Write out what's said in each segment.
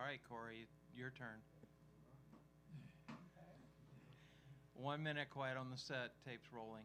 right, Cory, your turn. 1 minute quiet on the set, tape's rolling.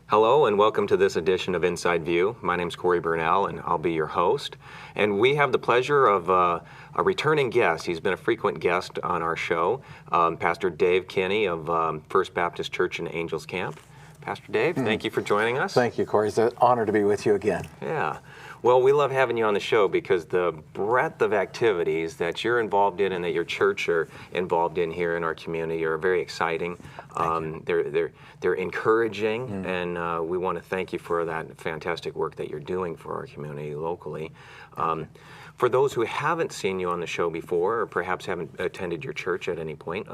Hello and welcome to this edition of Inside View. My name's Cory Burnell and I'll be your host. And we have the pleasure of a returning guest. He's been a frequent guest on our show, Pastor Dave Kinney of First Baptist Church in Angels Camp. Pastor Dave, thank you for joining us. Thank you, Cory. It's an honor to be with you again. Yeah. Well, we love having you on the show because the breadth of activities that you're involved in and that your church are involved in here in our community are very exciting. They're encouraging, and we want to thank you for that fantastic work that you're doing for our community locally. For those who haven't seen you on the show before, or perhaps haven't attended your church at any point,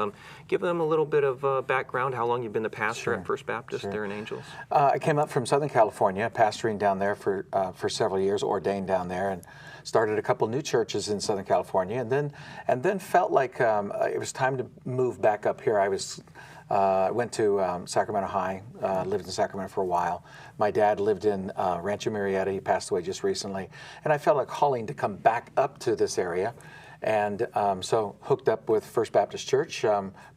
give them a little bit of background, how long you've been the pastor at First Baptist there in Angels. I came up from Southern California, pastoring down there for several years, ordained down there, and started a couple new churches in Southern California, and then felt like it was time to move back up here. I went to Sacramento High, lived in Sacramento for a while. My dad lived in Rancho Murieta. He passed away just recently. And I felt a calling to come back up to this area. And so hooked up with First Baptist Church,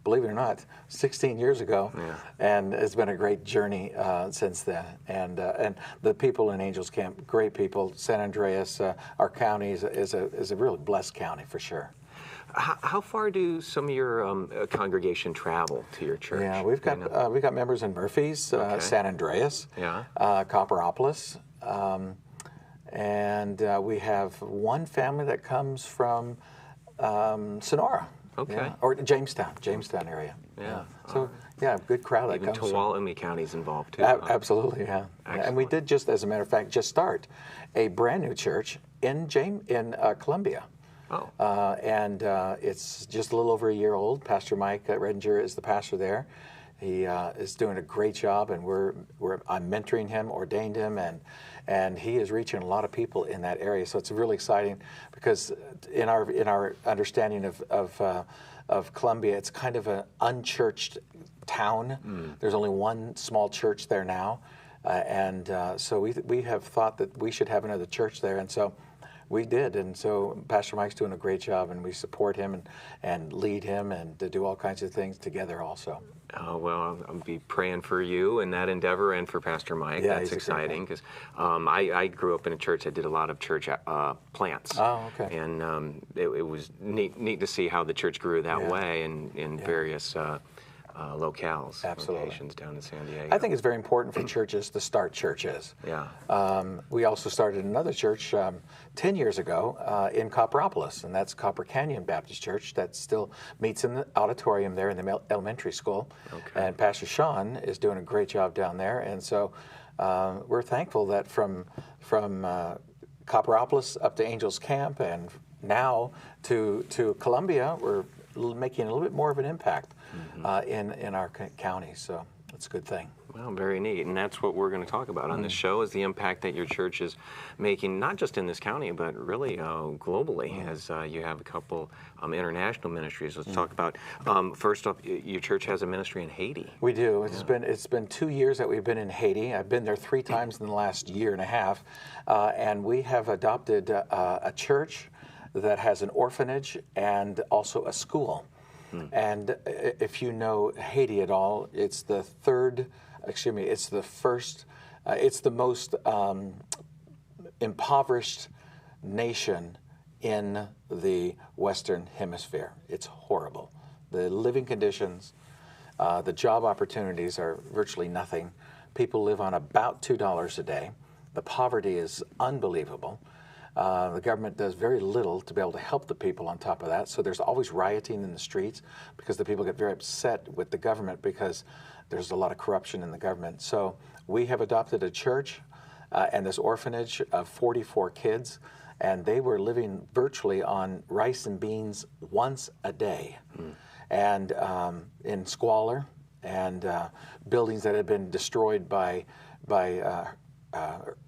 believe it or not, 16 years ago. Yeah. And it's been a great journey since then. And the people in Angels Camp, great people. San Andreas, our county is a really blessed county for sure. How far do some of your congregation travel to your church? Yeah, we've got members in Murphy's, San Andreas, Copperopolis, and we have one family that comes from Sonora, or Jamestown area. Yeah. So good crowd that Even comes. Tuolumne County's involved too. Absolutely, yeah. Excellent. And we did just, as a matter of fact, just start a brand new church in Columbia. Oh. It's just a little over a year old. Pastor Mike Redinger is the pastor there. He is doing a great job, and I'm mentoring him, ordained him, and he is reaching a lot of people in that area. So it's really exciting because in our understanding of Columbia, it's kind of an unchurched town. There's only one small church there now, so we have thought that we should have another church there, and so we did, and so Pastor Mike's doing a great job, and we support him and lead him and to do all kinds of things together also. Oh, well, I'll be praying for you in that endeavor and for Pastor Mike. Yeah, that's exciting because I grew up in a church that did a lot of church plants. Oh, okay. And it was neat to see how the church grew that way in various locales, locations down in San Diego. I think it's very important for churches to start churches. Yeah. We also started another church 10 years ago in Copperopolis, and that's Copper Canyon Baptist Church that still meets in the auditorium there in the elementary school. Okay. And Pastor Sean is doing a great job down there, and so we're thankful that from Copperopolis up to Angels Camp and now to Columbia, we're making a little bit more of an impact in our county, so it's a good thing. Well, very neat, and that's what we're going to talk about on this show, is the impact that your church is making, not just in this county, but really globally, as you have a couple international ministries. Let's talk about, first up, your church has a ministry in Haiti. We do. It's been 2 years that we've been in Haiti. I've been there 3 times in the last year and a half, and we have adopted a church that has an orphanage and also a school. And if you know Haiti at all, it's the most impoverished nation in the Western Hemisphere. It's horrible. The living conditions, the job opportunities are virtually nothing. People live on about $2 a day. The poverty is unbelievable. The government does very little to be able to help the people on top of that. So there's always rioting in the streets because the people get very upset with the government because there's a lot of corruption in the government. So we have adopted a church and this orphanage of 44 kids, and they were living virtually on rice and beans once a day. And in squalor and buildings that had been destroyed by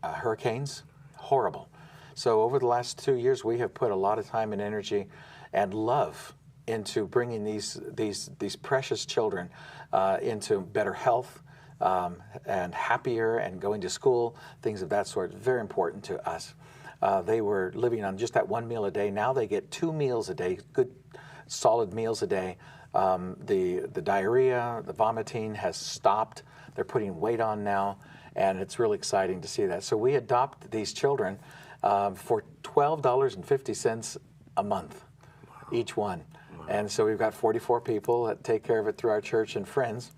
hurricanes. Horrible. So over the last 2 years, we have put a lot of time and energy and love into bringing these precious children into better health and happier and going to school, things of that sort. Very important to us. They were living on just that one meal a day. Now they get 2 meals a day, good solid meals a day. The diarrhea, the vomiting has stopped. They're putting weight on now, and it's really exciting to see that. So we adopt these children for $12.50 a month, each one. And so we've got 44 people that take care of it through our church and friends.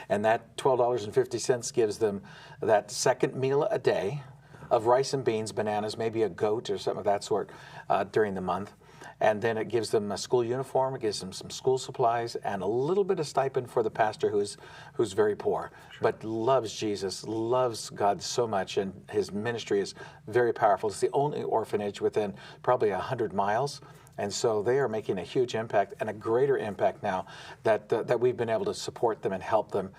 And that $12.50 gives them that second meal a day of rice and beans, bananas, maybe a goat or something of that sort during the month. And then it gives them a school uniform, it gives them some school supplies, and a little bit of stipend for the pastor who's very poor, but loves Jesus, loves God so much, and his ministry is very powerful. It's the only orphanage within probably 100 miles. And so they are making a huge impact, and a greater impact now that we've been able to support them and help them.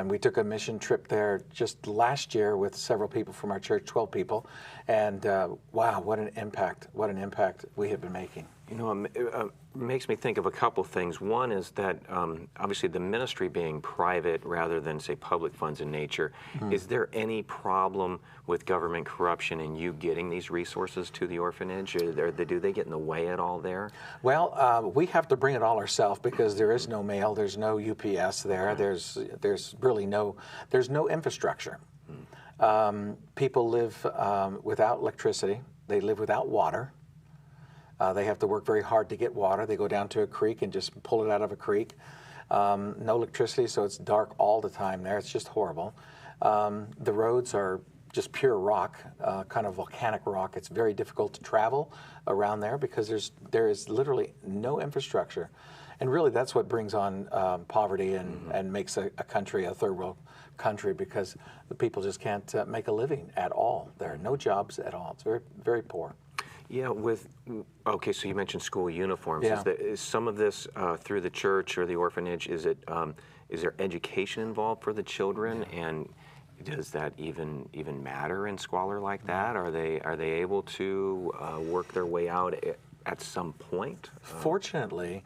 We took a mission trip there just last year with several people from our church, 12 people, and wow, what an impact we have been making. You know, it makes me think of a couple things. One is that obviously the ministry being private rather than, say, public funds in nature, is there any problem with government corruption in you getting these resources to the orphanage? Or do they get in the way at all there? Well, we have to bring it all ourselves because there is no mail, there's no UPS there, there's really no infrastructure. People live without electricity, they live without water. They have to work very hard to get water. They go down to a creek and just pull it out of a creek. No electricity, so it's dark all the time there. It's just horrible. The roads are just pure rock, kind of volcanic rock. It's very difficult to travel around there because there is literally no infrastructure. And really that's what brings on poverty and makes a country a third world country, because the people just can't make a living at all. There are no jobs at all. It's very, very poor. Yeah, okay, so you mentioned school uniforms. Yeah. Is some of this through the church or the orphanage, is there education involved for the children? Yeah. And does that even matter in squalor like that? Are they able to work their way out at some point? Fortunately,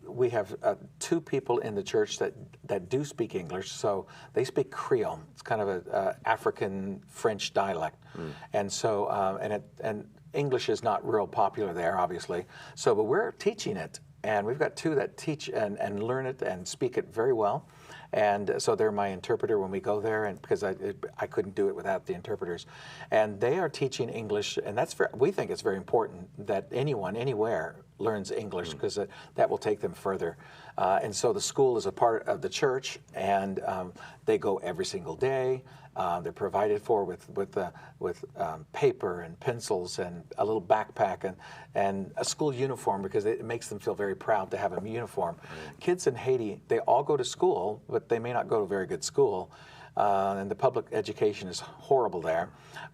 we have 2 people in the church that do speak English, so they speak Creole. It's kind of an African French dialect, and so and English is not real popular there, obviously. So, but we're teaching it, and we've got 2 that teach and learn it and speak it very well. And so they're my interpreter when we go there, and because I couldn't do it without the interpreters. And they are teaching English, and we think it's very important that anyone, anywhere, learns English, because that will take them further. And so the school is a part of the church, and they go every single day. They're provided for with paper and pencils and a little backpack and a school uniform, because it makes them feel very proud to have a uniform. Kids in Haiti, they all go to school, but they may not go to a very good school. And the public education is horrible there.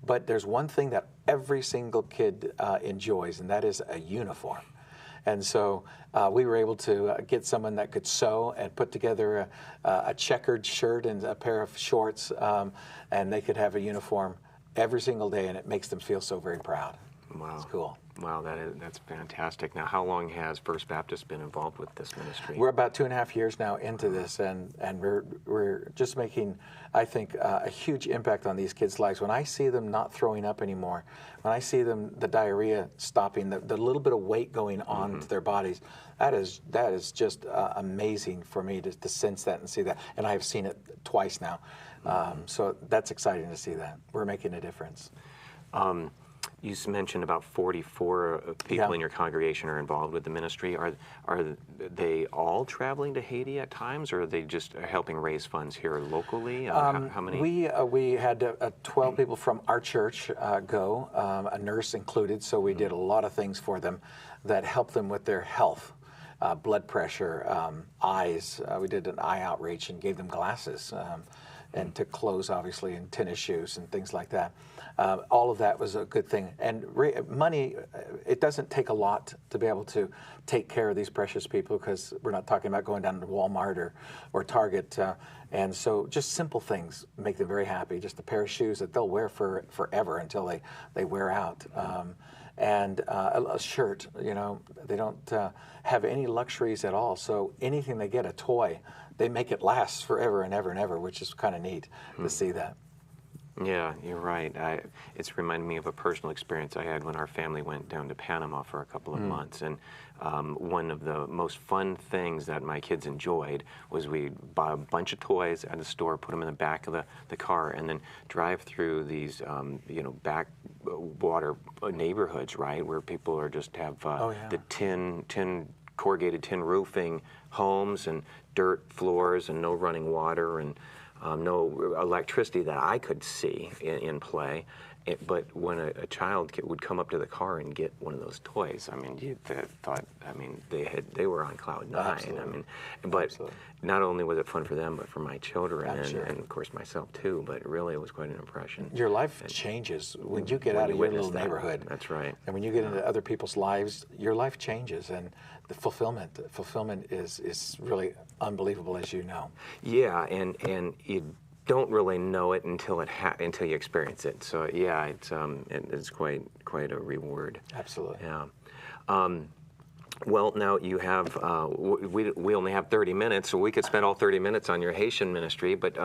But there's one thing that every single kid enjoys, and that is a uniform. And so we were able to get someone that could sew and put together a checkered shirt and a pair of shorts, and they could have a uniform every single day, and it makes them feel so very proud. Wow. It's cool. Wow, that's fantastic. Now, how long has First Baptist been involved with this ministry? We're about 2.5 years now into this, and we're just making, I think, a huge impact on these kids' lives. When I see them not throwing up anymore, when I see them, the diarrhea stopping, the little bit of weight going on to their bodies, that is just amazing for me to sense that and see that. And I've seen it twice now. So that's exciting to see that. We're making a difference. You mentioned about 44 people Yeah. in your congregation are involved with the ministry. Are they all traveling to Haiti at times, or are they just helping raise funds here locally? How many? We had 12 people from our church go, a nurse included, so we did a lot of things for them that helped them with their health, blood pressure, eyes. We did an eye outreach and gave them glasses and to clothes, obviously, and tennis shoes and things like that. All of that was a good thing. And money, it doesn't take a lot to be able to take care of these precious people, because we're not talking about going down to Walmart or Target. And so just simple things make them very happy. Just a pair of shoes that they'll wear forever until they wear out. And a shirt, they don't have any luxuries at all. So anything they get, a toy, they make it last forever and ever and ever, which is kind of neat to see that. Yeah, you're right. It's reminded me of a personal experience I had when our family went down to Panama for a couple of months. And one of the most fun things that my kids enjoyed was we'd buy a bunch of toys at the store, put them in the back of the car, and then drive through these, backwater neighborhoods, right, where people are just have the corrugated tin roofing homes and dirt floors and no running water and no electricity that I could see in play. But when a child would come up to the car and get one of those toys, I mean, you thought, they were on cloud nine. Absolutely. I mean, but not only was it fun for them, but for my children and of course myself too. But really, it was quite an impression. Your life changes when you get out of your little neighborhood. That's right. And when you get into other people's lives, your life changes, and the fulfillment is really unbelievable, as you know. Yeah, and you don't really know it until you experience it. So yeah, it's quite a reward. Absolutely. Yeah. Well, now you have, we only have 30 minutes, so we could spend all 30 minutes on your Haitian ministry, but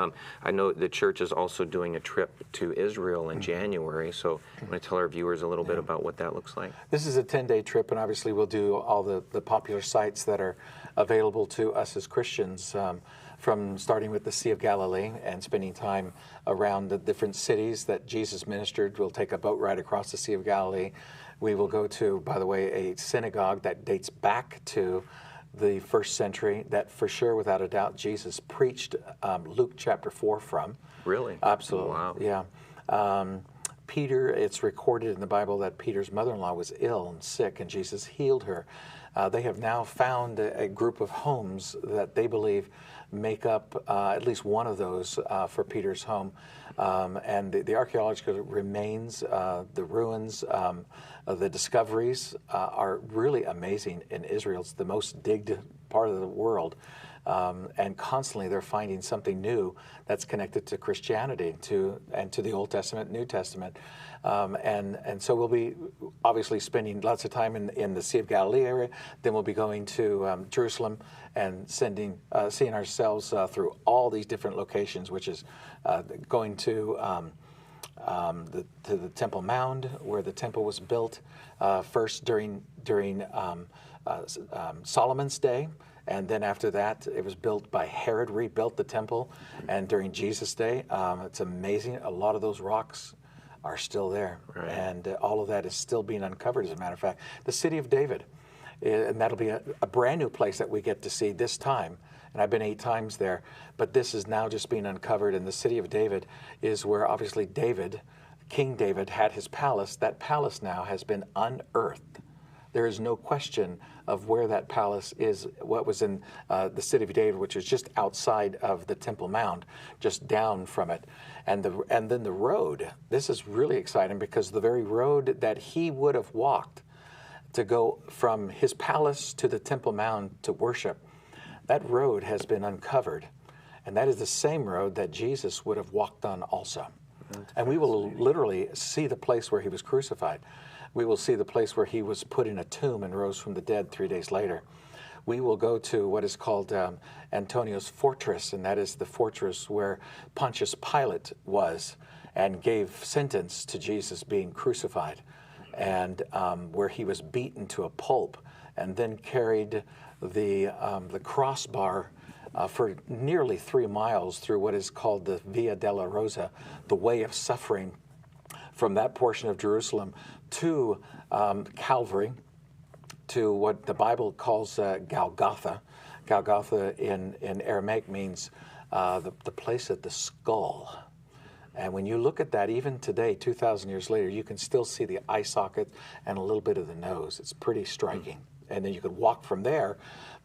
I know the church is also doing a trip to Israel in January, so you want to tell our viewers a little bit about what that looks like? This is a 10-day trip, and obviously we'll do all the popular sites that are available to us as Christians, from starting with the Sea of Galilee and spending time around the different cities that Jesus ministered. We'll take a boat ride across the Sea of Galilee. We will go to, by the way, a synagogue that dates back to the first century that for sure, without a doubt, Jesus preached Luke chapter 4 from. Really? Absolutely. Wow. Yeah. Peter, it's recorded in the Bible that Peter's mother-in-law was ill and sick, and Jesus healed her. They have now found a group of homes that they believe make up at least one of those for Peter's home. And the archaeological remains, the ruins, the discoveries are really amazing in Israel. It's the most digged part of the world. And constantly they're finding something new that's connected to Christianity and to the Old Testament, New Testament. And so we'll be obviously spending lots of time in the Sea of Galilee area. Then we'll be going to Jerusalem and seeing ourselves through all these different locations, which is going to the Temple Mound, where the temple was built first during Solomon's day. And then after that, it was built by Herod, rebuilt the temple. And during Jesus' day, it's amazing. A lot of those rocks are still there. Right. And all of that is still being uncovered, as a matter of fact. The city of David, and that'll be a brand new place that we get to see this time. And I've been 8 times there. But this is now just being uncovered. And the city of David is where, obviously, King David had his palace. That palace now has been unearthed. There is no question of where that palace is, what was in the city of David, which is just outside of the Temple Mound, just down from it. And then the road, this is really exciting, because the very road that he would have walked to go from his palace to the Temple Mound to worship, that road has been uncovered. And that is the same road that Jesus would have walked on also. And we will literally see the place where he was crucified. We will see the place where he was put in a tomb and rose from the dead 3 days later. We will go to what is called Antonio's fortress, and that is the fortress where Pontius Pilate was and gave sentence to Jesus being crucified, and where he was beaten to a pulp and then carried the crossbar for nearly 3 miles through what is called the Via della Rosa, the Way of Suffering, from that portion of Jerusalem to Calvary, to what the Bible calls Golgotha. Golgotha in Aramaic means the place at the skull. And when you look at that, even today, 2,000 years later, you can still see the eye socket and a little bit of the nose. It's pretty striking. And then you could walk from there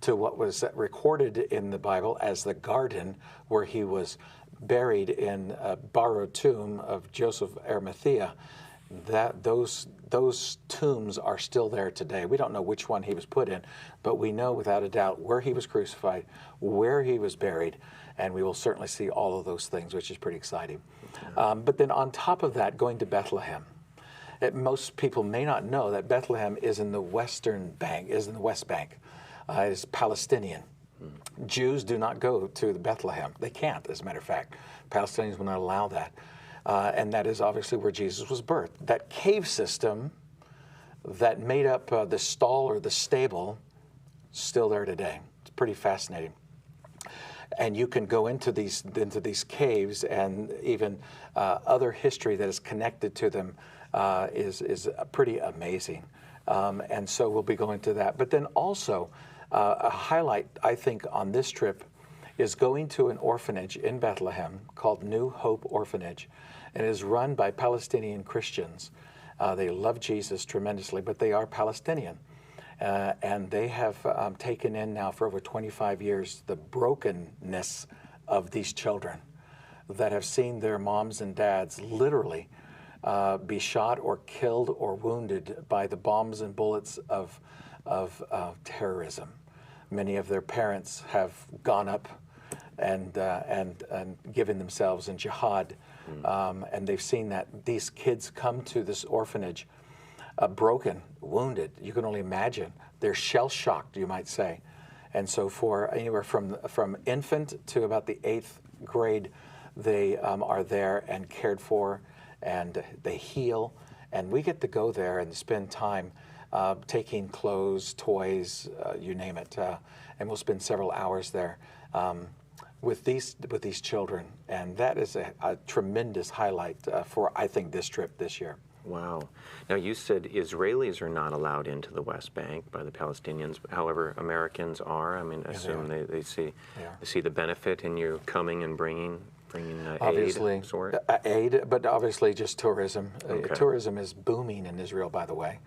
to what was recorded in the Bible as the garden where he was buried in a borrowed tomb of Joseph of Arimathea. Those tombs are still there today. We don't know which one he was put in, but we know without a doubt where he was crucified, where he was buried, and we will certainly see all of those things, which is pretty exciting. But then on top of that, going to Bethlehem. Most people may not know that Bethlehem is in the West Bank. It is Palestinian. Jews do not go to the Bethlehem. They can't, as a matter of fact. Palestinians will not allow that. And that is obviously where Jesus was birthed. That cave system that made up the stall or the stable, still there today. It's pretty fascinating. And you can go into these caves, and even other history that is connected to them is pretty amazing. And so we'll be going to that. But then also a highlight, I think, on this trip is going to an orphanage in Bethlehem called New Hope Orphanage, and it is run by Palestinian Christians. They love Jesus tremendously, but they are Palestinian. And they have taken in now for over 25 years the brokenness of these children that have seen their moms and dads literally be shot or killed or wounded by the bombs and bullets of terrorism. Many of their parents have gone up and given themselves in jihad, and they've seen that these kids come to this orphanage broken, wounded. You can only imagine. They're shell-shocked, you might say. And so for anywhere from infant to about the 8th grade, they are there and cared for, and they heal. And we get to go there and spend time taking clothes, toys, you name it. And we'll spend several hours there with these children. And that is a tremendous highlight for, I think, this trip this year. Wow. Now, you said Israelis are not allowed into the West Bank by the Palestinians. However, Americans are. I mean, assume they see the benefit in you coming and bringing obviously, aid, but obviously just tourism. Okay. Tourism is booming in Israel, by the way.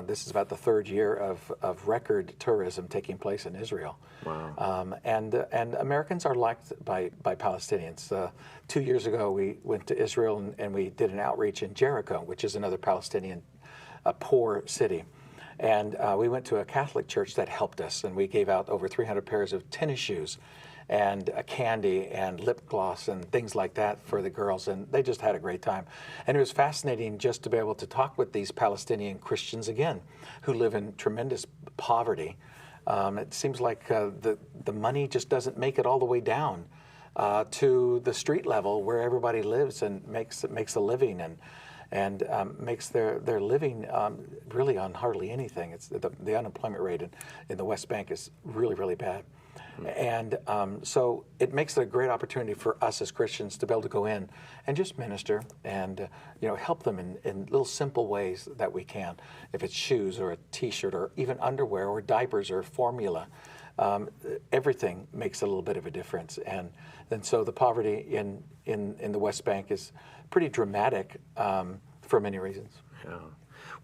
This is about the 3rd year of record tourism taking place in Israel. Wow. And Americans are liked by Palestinians. 2 years ago, we went to Israel and we did an outreach in Jericho, which is another Palestinian poor city. And we went to a Catholic church that helped us, and we gave out over 300 pairs of tennis shoes and candy and lip gloss and things like that for the girls, and they just had a great time. And it was fascinating just to be able to talk with these Palestinian Christians again, who live in tremendous poverty. It seems like the money just doesn't make it all the way down to the street level where everybody lives and makes a living and makes their living really on hardly anything. It's the unemployment rate in the West Bank is really, really bad. And so it makes it a great opportunity for us as Christians to be able to go in and just minister and help them in little simple ways that we can. If it's shoes or a T-shirt or even underwear or diapers or formula, everything makes a little bit of a difference. And so the poverty in the West Bank is pretty dramatic for many reasons. Yeah.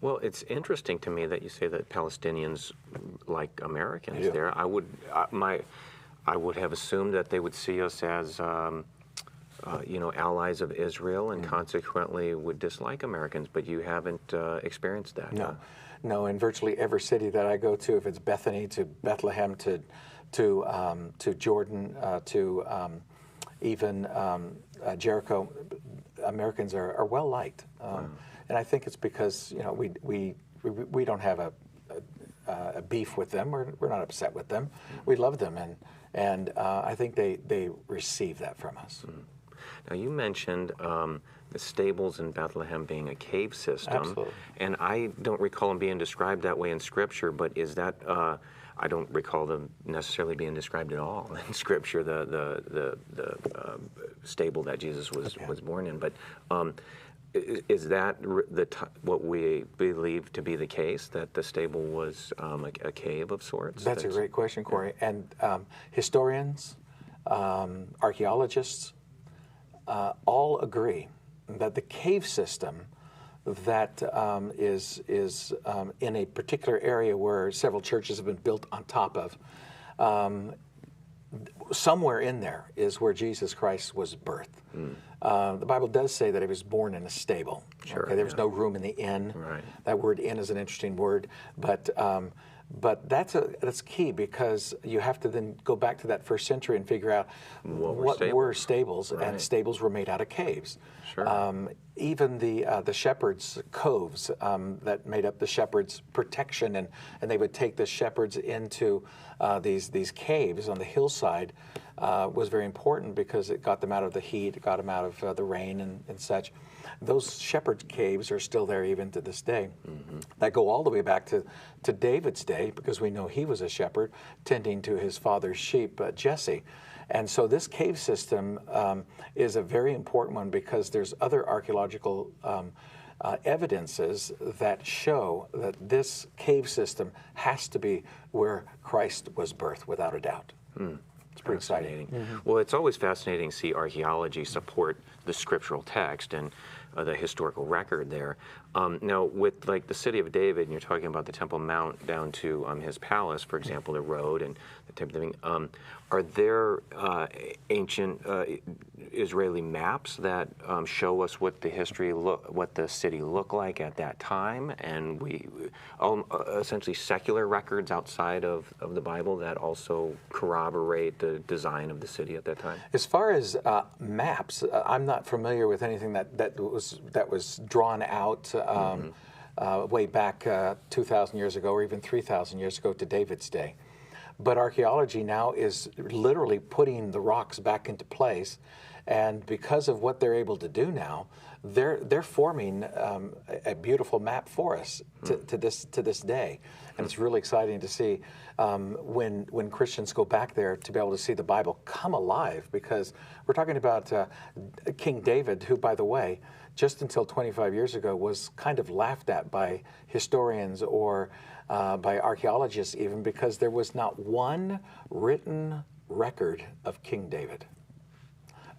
Well, it's interesting to me that you say that Palestinians like Americans there. I would have assumed that they would see us as allies of Israel and consequently would dislike Americans, but you haven't experienced that. No. No, in virtually every city that I go to, if it's Bethany to Bethlehem to Jordan to even Jericho, Americans are well liked. And I think it's because we don't have a beef with them. We're not upset with them. We love them, and I think they receive that from us. Now you mentioned the stables in Bethlehem being a cave system. Absolutely. And I don't recall them being described that way in Scripture, but is that I don't recall them necessarily being described at all in Scripture. The stable that Jesus was born in, but. Is that what we believe to be the case, that the stable was a cave of sorts? That's a great question, Cory. Yeah. And historians, archaeologists, all agree that the cave system that is in a particular area where several churches have been built on top of, somewhere in there is where Jesus Christ was birthed. The Bible does say that he was born in a stable. Sure, okay? There was no room in the inn. Right. That word "inn" is an interesting word, but that's key, because you have to then go back to that first century and figure out what were stables, right. And stables were made out of caves. Sure. Even the shepherds' coves that made up the shepherds' protection, and they would take the shepherds into these caves on the hillside, was very important because it got them out of the heat, it got them out of the rain and such. Those shepherd caves are still there even to this day. Mm-hmm. That go all the way back to David's day, because we know he was a shepherd tending to his father's sheep, Jesse. And so this cave system is a very important one, because there's other archaeological evidences that show that this cave system has to be where Christ was birthed, without a doubt. It's pretty exciting. Mm-hmm. Well, it's always fascinating to see archaeology support the scriptural text and the historical record there. Now, with like the city of David, and you're talking about the Temple Mount down to his palace, for example, the road and the type of thing, are there ancient Israeli maps that show us what the city looked like at that time, and essentially secular records outside of the Bible that also corroborate the design of the city at that time? As far as maps, I'm not familiar with anything that was drawn out way back 2,000 years ago, or even 3,000 years ago to David's day. But archaeology now is literally putting the rocks back into place, and because of what they're able to do now, they're forming a beautiful map for us to this day, and it's really exciting to see when Christians go back there to be able to see the Bible come alive, because we're talking about King David, who, by the way, just until 25 years ago was kind of laughed at by historians or by archaeologists even, because there was not one written record of King David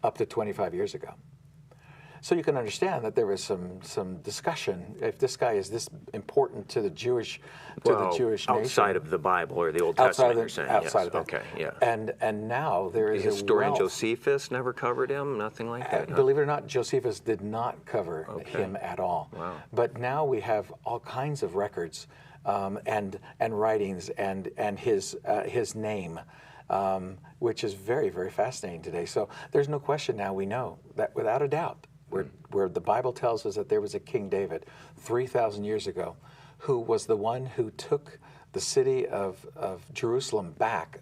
up to 25 years ago. So you can understand that there was some discussion if this guy is this important to the Jewish nation. Outside of the Bible or the Old Testament, you're saying. Outside of that. Okay, yeah. And now there is historian a wealth. Josephus never covered him, nothing like that. Believe it or not, Josephus did not cover him at all. Wow. But now we have all kinds of records and writings and his name, which is very, very fascinating today. So there's no question now, we know that without a doubt, where the Bible tells us that there was a King David 3,000 years ago, who was the one who took the city of Jerusalem back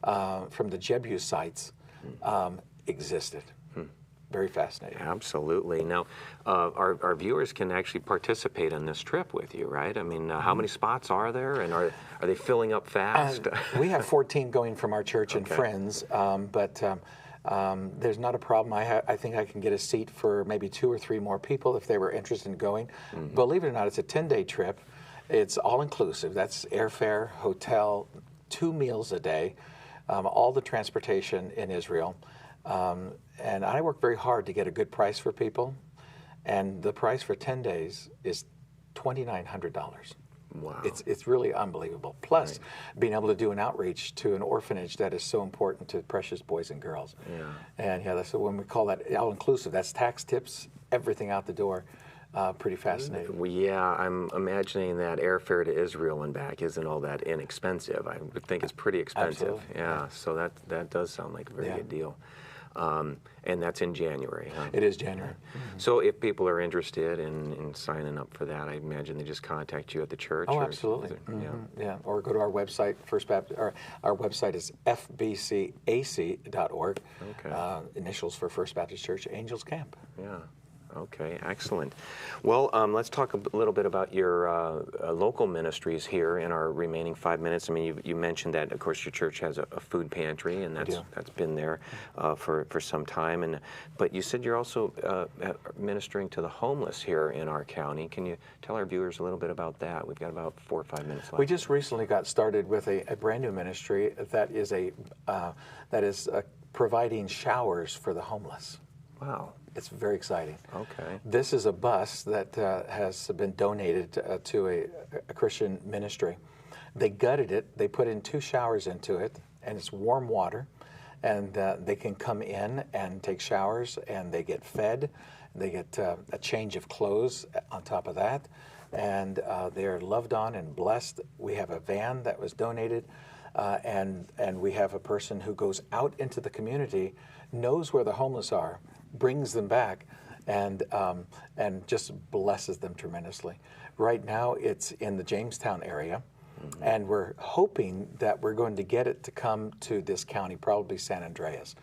from the Jebusites, existed. Very fascinating. Absolutely. Now, our viewers can actually participate in this trip with you, right? I mean, how many spots are there, and are they filling up fast? We have 14 going from our church and friends, but there's not a problem. I think I can get a seat for maybe 2 or 3 more people if they were interested in going. Mm-hmm. Believe it or not, it's a 10-day trip. It's all-inclusive. That's airfare, hotel, 2 meals a day, all the transportation in Israel. And I work very hard to get a good price for people, and the price for 10 days is $2,900. Wow. It's really unbelievable. Plus, being able to do an outreach to an orphanage that is so important to precious boys and girls. Yeah. And that's when we call that all-inclusive. That's tax, tips, everything out the door. Pretty fascinating. Well, yeah, I'm imagining that airfare to Israel and back isn't all that inexpensive. I would think it's pretty expensive. Absolutely. Yeah, so that does sound like a very good deal. And that's in January, huh? It is January. Mm-hmm. So if people are interested in signing up for that, I imagine they just contact you at the church? Oh, absolutely. Yeah, or go to our website, First Baptist, or our website is fbcac.org. Okay. Initials for First Baptist Church, Angels Camp. Yeah. Okay, excellent. Well, let's talk a little bit about your local ministries here in our remaining 5 minutes. I mean, you mentioned that, of course, your church has a food pantry, and that's been there for some time. But you said you're also ministering to the homeless here in our county. Can you tell our viewers a little bit about that? We've got about 4 or 5 minutes left. We just recently got started with a brand new ministry that is providing showers for the homeless. Wow. It's very exciting. Okay. This is a bus that has been donated to a Christian ministry. They gutted it. They put in 2 showers into it, and it's warm water. And they can come in and take showers, and they get fed. They get a change of clothes on top of that. And they're loved on and blessed. We have a van that was donated, and we have a person who goes out into the community, knows where the homeless are, brings them back, and just blesses them tremendously. Right now, it's in the Jamestown area, and we're hoping that we're going to get it to come to this county, probably San Andreas,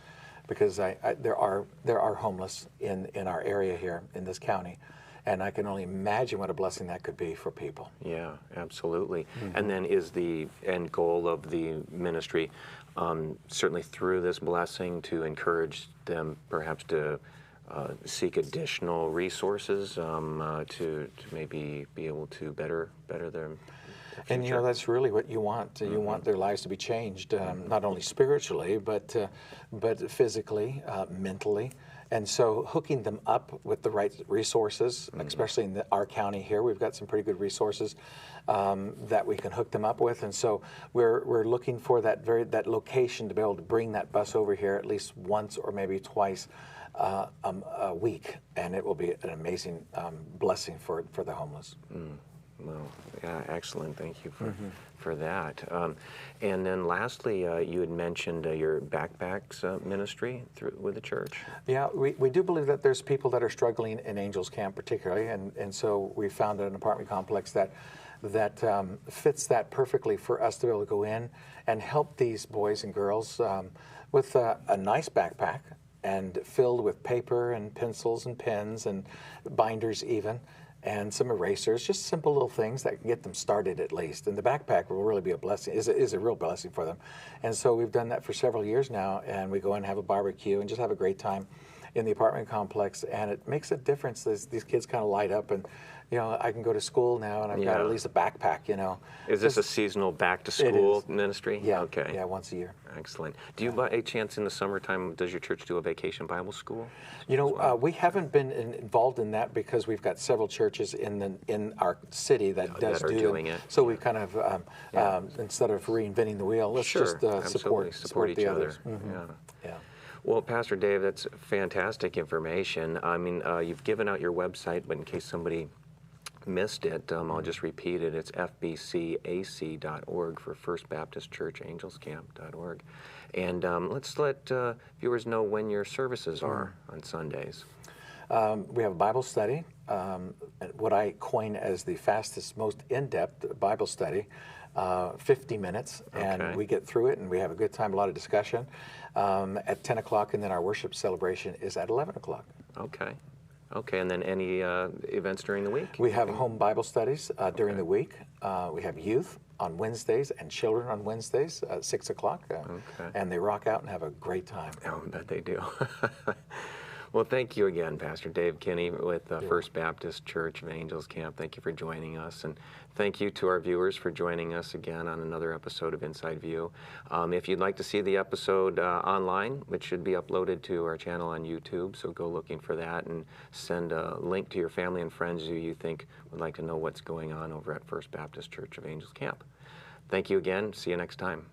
because there are homeless in our area here in this county, and I can only imagine what a blessing that could be for people. Yeah, absolutely. And then is the end goal of the ministry certainly through this blessing to encourage them perhaps to seek additional resources to maybe be able to better their future? And that's really what you want. You want their lives to be changed, not only spiritually, but physically, mentally. And so hooking them up with the right resources, especially in our county here, we've got some pretty good resources that we can hook them up with. And so we're looking for that location to be able to bring that bus over here at least once or maybe twice a week, and it will be an amazing blessing for the homeless. Well, yeah, excellent. Thank you for that. And then lastly, you had mentioned your backpacks ministry with the church. Yeah, we do believe that there's people that are struggling in Angels Camp particularly, and so we found an apartment complex that fits that perfectly for us to be able to go in and help these boys and girls with a nice backpack and filled with paper and pencils and pens and binders even, and some erasers, just simple little things that can get them started at least. And the backpack will really be a blessing, is a real blessing for them. And so we've done that for several years now, and we go and have a barbecue and just have a great time in the apartment complex, and it makes a difference. These kids kind of light up, and I can go to school now, and I've got at least a backpack. Is this a seasonal back-to-school ministry? Yeah. Okay. Yeah, once a year. Excellent. Do you, by a chance, in the summertime, does your church do a vacation Bible school? We haven't been involved in that because we've got several churches in our city that does are doing it. So we kind of instead of reinventing the wheel, let's just support each the other. others. Yeah. Well, Pastor Dave, that's fantastic information. I mean, you've given out your website, but in case somebody missed it, I'll just repeat it. It's fbcac.org for First Baptist Church Angelscamp.org. And let's let viewers know when your services are on Sundays. We have a Bible study, what I coin as the fastest, most in-depth Bible study, 50 minutes, and we get through it, and we have a good time, a lot of discussion at 10 o'clock, and then our worship celebration is at 11 o'clock. Okay. Okay, and then any events during the week? We have home Bible studies during the week. We have youth on Wednesdays and children on Wednesdays at 6 o'clock, and they rock out and have a great time. Oh, I bet they do. Well, thank you again, Pastor Dave Kinney with First Baptist Church of Angels Camp. Thank you for joining us, and thank you to our viewers for joining us again on another episode of Inside View. If you'd like to see the episode online, which should be uploaded to our channel on YouTube, so go looking for that and send a link to your family and friends who you think would like to know what's going on over at First Baptist Church of Angels Camp. Thank you again. See you next time.